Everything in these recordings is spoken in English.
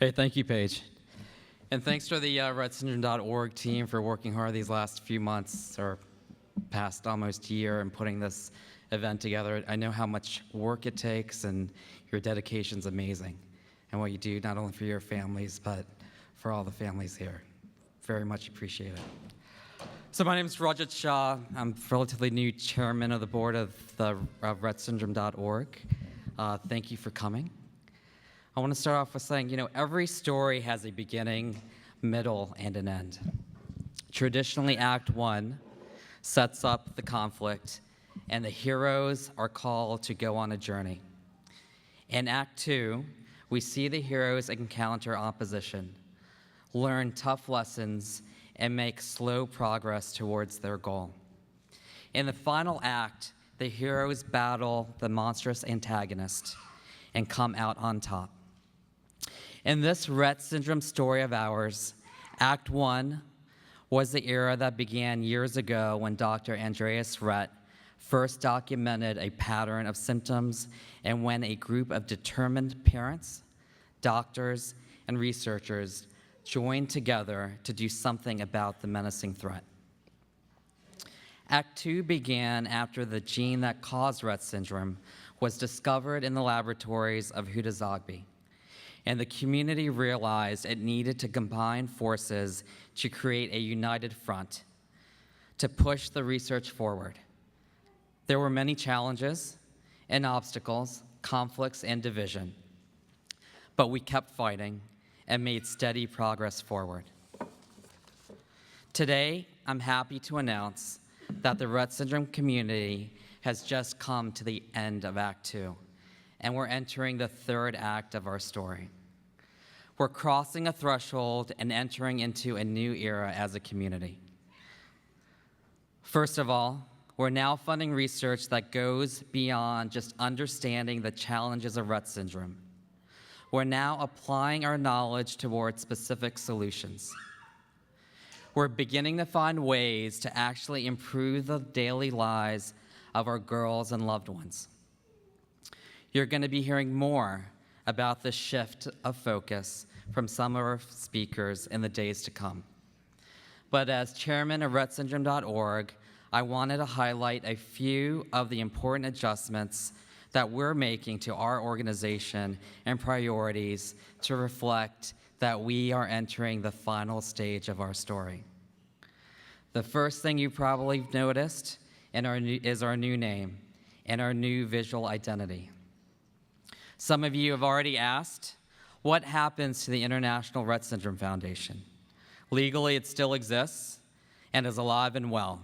Hey, thank you, Paige. And thanks to the Rett syndrome.org team for working hard these last few months, or past almost year, and putting this event together. I know how much work it takes, and your dedication's amazing. And what you do, not only for your families, but for all the families here. Very much appreciate it. So my name is Rajat Shah. I'm relatively new chairman of the board of Rett syndrome.org. Thank you for coming. I want to start off with saying, every story has a beginning, middle, and an end. Traditionally, Act 1 sets up the conflict, and the heroes are called to go on a journey. In Act 2, we see the heroes encounter opposition, learn tough lessons, and make slow progress towards their goal. In the final act, the heroes battle the monstrous antagonist and come out on top. In this Rett syndrome story of ours, Act 1 was the era that began years ago when Dr. Andreas Rett first documented a pattern of symptoms and when a group of determined parents, doctors, and researchers joined together to do something about the menacing threat. Act 2 began after the gene that caused Rett syndrome was discovered in the laboratories of Huda Zogby, and the community realized it needed to combine forces to create a united front to push the research forward. There were many challenges and obstacles, conflicts, and division, but we kept fighting and made steady progress forward. Today, I'm happy to announce that the Rett syndrome community has just come to the end of Act 2, and we're entering the third act of our story. We're crossing a threshold and entering into a new era as a community. First of all, we're now funding research that goes beyond just understanding the challenges of Rett syndrome. We're now applying our knowledge towards specific solutions. We're beginning to find ways to actually improve the daily lives of our girls and loved ones. You're going to be hearing more about the shift of focus from some of our speakers in the days to come. But as chairman of Rett syndrome.org, I wanted to highlight a few of the important adjustments that we're making to our organization and priorities to reflect that we are entering the final stage of our story. The first thing you probably noticed is our new name and our new visual identity. Some of you have already asked, what happens to the International Rett Syndrome Foundation? Legally, it still exists and is alive and well,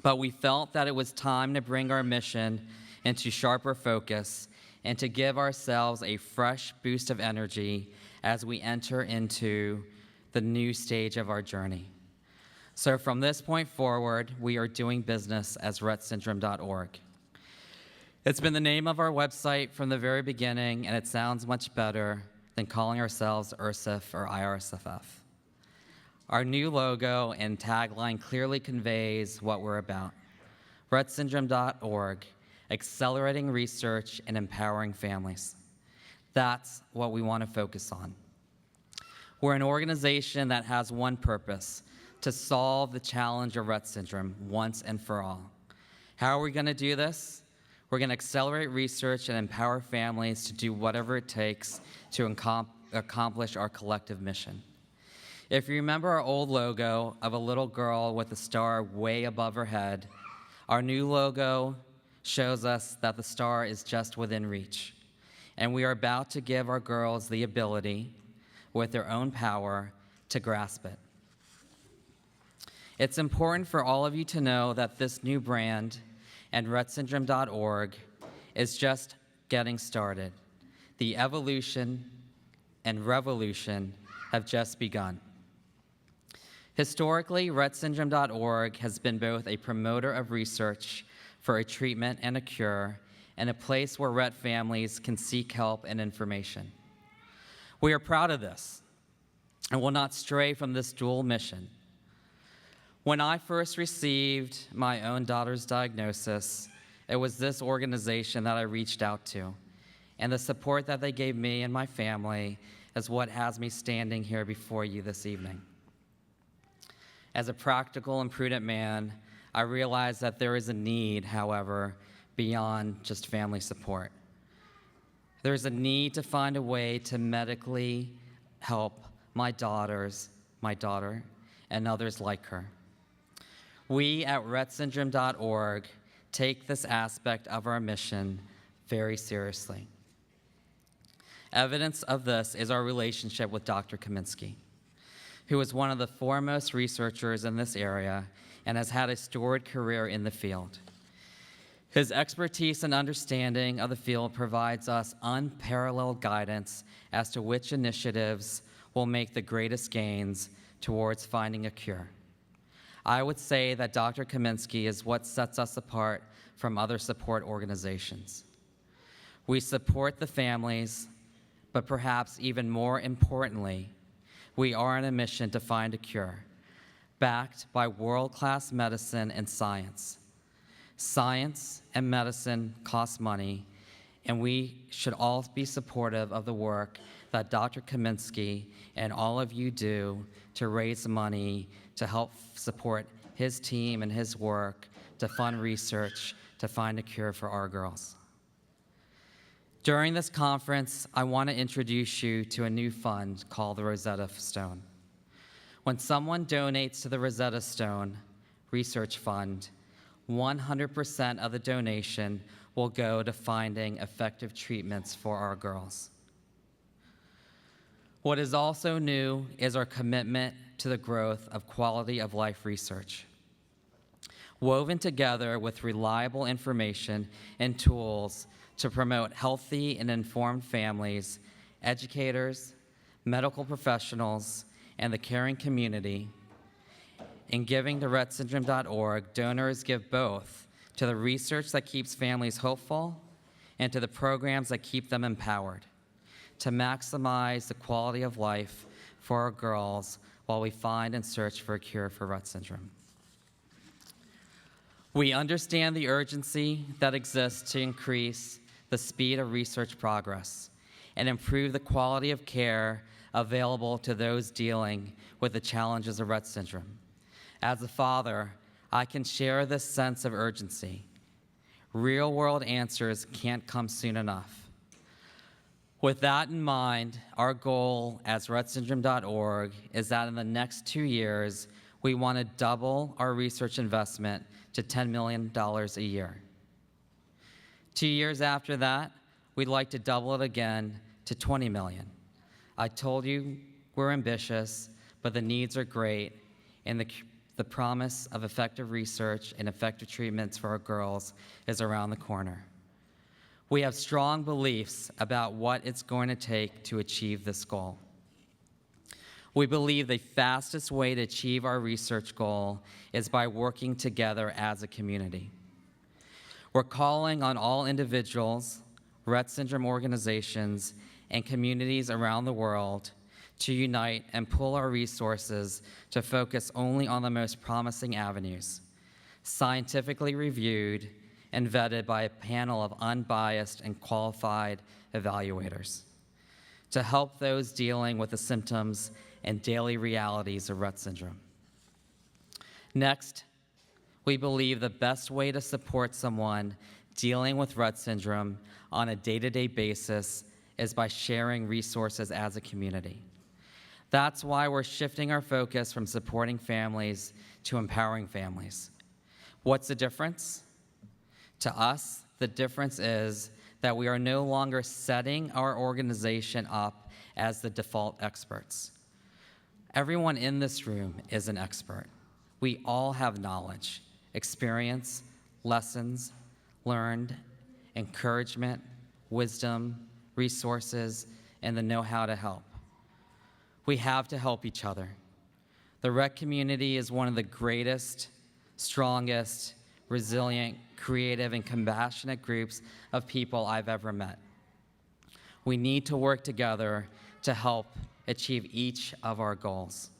but we felt that it was time to bring our mission into sharper focus and to give ourselves a fresh boost of energy as we enter into the new stage of our journey. So from this point forward, we are doing business as rettsyndrome.org. It's been the name of our website from the very beginning, and it sounds much better than calling ourselves IRSIF or IRSFF. Our new logo and tagline clearly conveys what we're about. rettsyndrome.org, accelerating research and empowering families. That's what we want to focus on. We're an organization that has one purpose: to solve the challenge of Rett syndrome once and for all. How are we going to do this? We're going to accelerate research and empower families to do whatever it takes to accomplish our collective mission. If you remember our old logo of a little girl with a star way above her head, our new logo shows us that the star is just within reach. And we are about to give our girls the ability, with their own power, to grasp it. It's important for all of you to know that this new brand and rettsyndrome.org is just getting started. The evolution and revolution have just begun. Historically, rettsyndrome.org has been both a promoter of research for a treatment and a cure, and a place where Rett families can seek help and information. We are proud of this and will not stray from this dual mission. When I first received my own daughter's diagnosis, it was this organization that I reached out to, and the support that they gave me and my family is what has me standing here before you this evening. As a practical and prudent man, I realize that there is a need, however, beyond just family support. There's a need to find a way to medically help my daughter, and others like her. We at RettSyndrome.org take this aspect of our mission very seriously. Evidence of this is our relationship with Dr. Kaminsky, who is one of the foremost researchers in this area and has had a storied career in the field. His expertise and understanding of the field provides us unparalleled guidance as to which initiatives will make the greatest gains towards finding a cure. I would say that Dr. Kaminsky is what sets us apart from other support organizations. We support the families, but perhaps even more importantly, we are on a mission to find a cure, backed by world-class medicine and science. Science and medicine cost money, and we should all be supportive of the work that Dr. Kaminsky and all of you do to raise money to help support his team and his work to fund research to find a cure for our girls. During this conference, I want to introduce you to a new fund called the Rosetta Stone. When someone donates to the Rosetta Stone Research Fund, 100% of the donation will go to finding effective treatments for our girls. What is also new is our commitment to the growth of quality of life research. Woven together with reliable information and tools to promote healthy and informed families, educators, medical professionals, and the caring community. In giving to RettSyndrome.org, donors give both to the research that keeps families hopeful and to the programs that keep them empowered to maximize the quality of life for our girls while we find and search for a cure for Rett syndrome. We understand the urgency that exists to increase the speed of research progress and improve the quality of care available to those dealing with the challenges of Rett syndrome. As a father, I can share this sense of urgency. Real-world answers can't come soon enough. With that in mind, our goal as RettSyndrome.org is that in the next 2 years, we want to double our research investment to $10 million a year. 2 years after that, we'd like to double it again to $20 million. I told you we're ambitious, but the needs are great, and the promise of effective research and effective treatments for our girls is around the corner. We have strong beliefs about what it's going to take to achieve this goal. We believe the fastest way to achieve our research goal is by working together as a community. We're calling on all individuals, Rett syndrome organizations, and communities around the world to unite and pool our resources to focus only on the most promising avenues, scientifically reviewed and vetted by a panel of unbiased and qualified evaluators to help those dealing with the symptoms and daily realities of Rett syndrome. Next, we believe the best way to support someone dealing with Rett syndrome on a day-to-day basis is by sharing resources as a community. That's why we're shifting our focus from supporting families to empowering families. What's the difference? To us, the difference is that we are no longer setting our organization up as the default experts. Everyone in this room is an expert. We all have knowledge, experience, lessons learned, encouragement, wisdom, resources, and the know-how to help. We have to help each other. The Rett community is one of the greatest, strongest, resilient, creative, and compassionate groups of people I've ever met. We need to work together to help achieve each of our goals.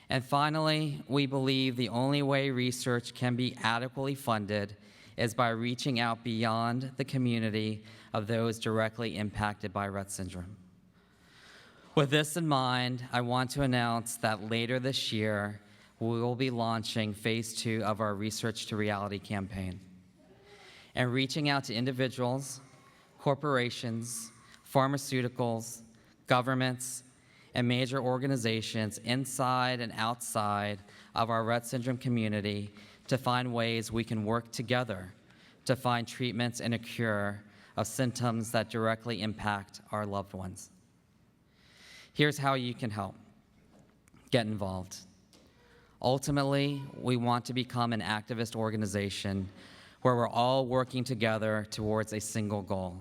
And finally, we believe the only way research can be adequately funded is by reaching out beyond the community of those directly impacted by Rett syndrome. With this in mind, I want to announce that later this year, we will be launching phase 2 of our Research to Reality campaign and reaching out to individuals, corporations, pharmaceuticals, governments, and major organizations inside and outside of our Rett syndrome community to find ways we can work together to find treatments and a cure of symptoms that directly impact our loved ones. Here's how you can help. Get involved. Ultimately, we want to become an activist organization where we're all working together towards a single goal,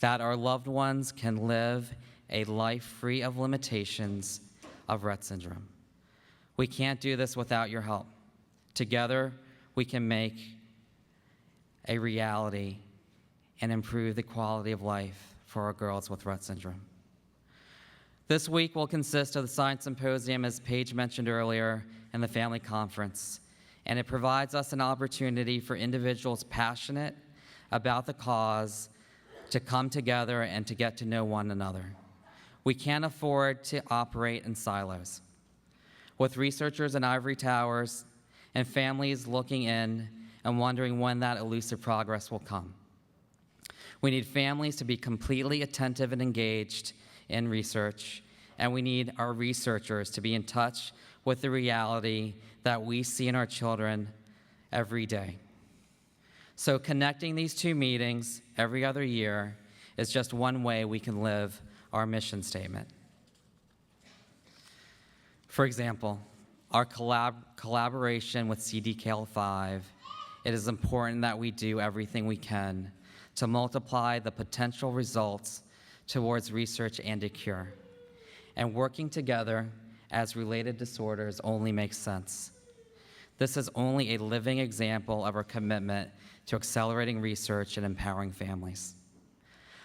that our loved ones can live a life free of limitations of Rett syndrome. We can't do this without your help. Together, we can make a reality and improve the quality of life for our girls with Rett syndrome. This week will consist of the Science Symposium, as Paige mentioned earlier, and the Family Conference, and it provides us an opportunity for individuals passionate about the cause to come together and to get to know one another. We can't afford to operate in silos. With researchers in ivory towers and families looking in and wondering when that elusive progress will come. We need families to be completely attentive and engaged in research, and we need our researchers to be in touch with the reality that we see in our children every day. So connecting these two meetings every other year is just one way we can live our mission statement. For example, our collaboration with CDKL5, it is important that we do everything we can to multiply the potential results towards research and a cure. And working together as related disorders only makes sense. This is only a living example of our commitment to accelerating research and empowering families.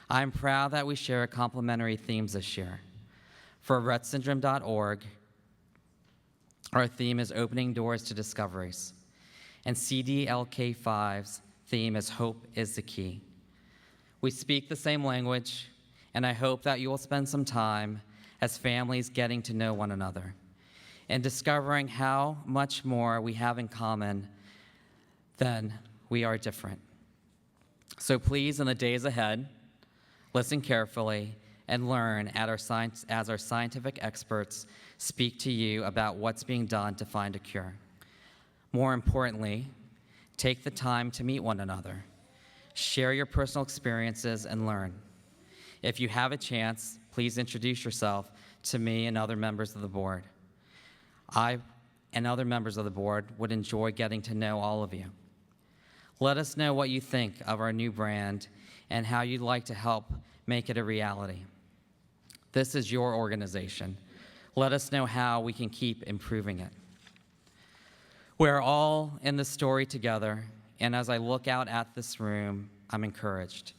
I'm proud that we share complementary themes this year. For syndrome.Rajat, our theme is opening doors to discoveries, and CDLK5's theme is hope is the key. We speak the same language, and I hope that you will spend some time as families getting to know one another and discovering how much more we have in common than we are different. So please, in the days ahead, listen carefully and learn as our scientific experts speak to you about what's being done to find a cure. More importantly, take the time to meet one another. Share your personal experiences and learn. If you have a chance, please introduce yourself to me and other members of the board. I and other members of the board would enjoy getting to know all of you. Let us know what you think of our new brand and how you'd like to help make it a reality. This is your organization. Let us know how we can keep improving it. We're all in this story together, and as I look out at this room, I'm encouraged.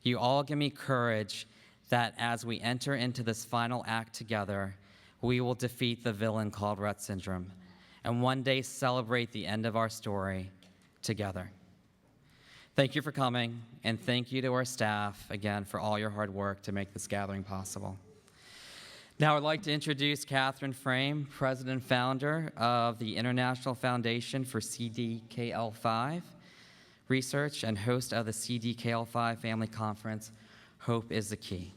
You all give me courage that as we enter into this final act together, we will defeat the villain called Rett syndrome and one day celebrate the end of our story together. Thank you for coming, and thank you to our staff, again, for all your hard work to make this gathering possible. Now I'd like to introduce Catherine Frame, President and Founder of the International Foundation for CDKL5 Research and host of the CDKL5 Family Conference, Hope is the Key.